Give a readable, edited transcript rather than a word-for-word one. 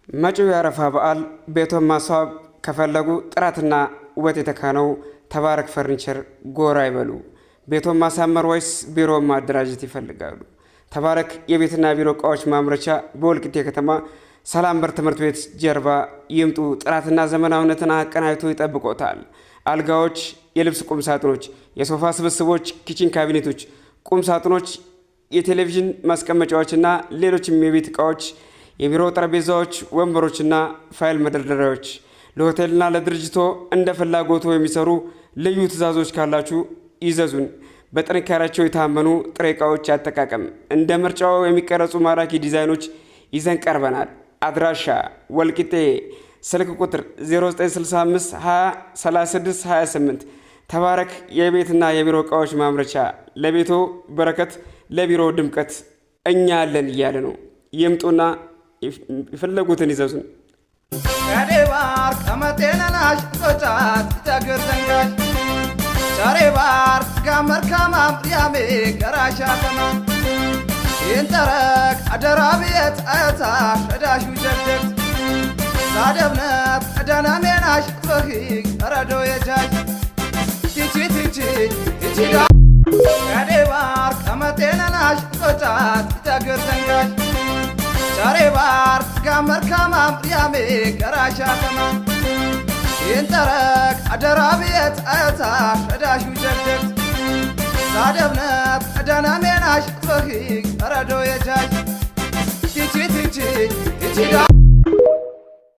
መጪው የአረፋ በዓል ቤቶን ማስዋብ ከፈለጉ ጥራትና ውበት የተካነው ተባረክ ፈርኒቸር ጎራ ይበሉ። ቤቶን ማሳመር ወይስ ቢሮ ማደራጀት ይፈልጋሉ? ተባረክ የቤትና ቢሮ እቃዎች ማምረቻ በወልቂጤ ከተማ ሰላም በር ትምህርት ቤት ጀርባ ይምጡ። ጥራትና ዘመናዊነትን አቀናጅቶ ይጠብቆታል። አልጋዎች፣ የልብስ ቁም ሳጥኖች፣ የሶፋ ስብስቦች፣ ኪችን ካቢኔቶች፣ ቁም ሳጥኖች፣ የቴሌቪዥን ማስቀመጫዎችና ሌሎችም የቤት እቃዎች፣ የቢሮ ጠረጴዛዎች፣ ወንበሮችና ፋይል መደርደሪያዎች ለሆቴልና ለድርጅቶ እንደ ፍላጎቱ የሚሰሩ ልዩ ትዕዛዞች ካላችሁ ይዘዙን። በጥንካሬያቸው የታመኑ ጥሬ እቃዎች አጠቃቀም እንደ ምርጫው የሚቀረጹ ማራኪ ዲዛይኖች ይዘን ቀርበናል። አድራሻ ወልቂጤ፣ ስልክ ቁጥር 0965 20 36 28። ተባረክ የቤትና የቢሮ እቃዎች ማምረቻ። ለቤቶ በረከት፣ ለቢሮ ድምቀት እኛ አለን እያለ ነው። ይምጡና የፈለጉትን ይዘዙን። ከዴባር ከመቴነናሽ ቶጫት ተግር ዘንጋሽ ቻሬባር ጋመርካማም ያሜ ገራሻ ከማ ይንተረክ አደራቢየት አያታ ሸዳሹ ጀግጀግ ሳደብነት አዳናሜናሽ በኺግ ረዶ የጃጅ ቲቺ ቲቺ ቲቺ ከዴባር ከመቴነናሽ ቶጫት ተግር ዘንጋሽ ቻሬባር ጋመርካማም ያሜ ገራሻ ከማ ይንተረክ አደራቢየት አያታ ሸዳሹ ጀግጀግ ሳደብነት አዳናሜናሽ በኺግ ረዶ የጃጅ ቲቺ ቲቺ ቲቺ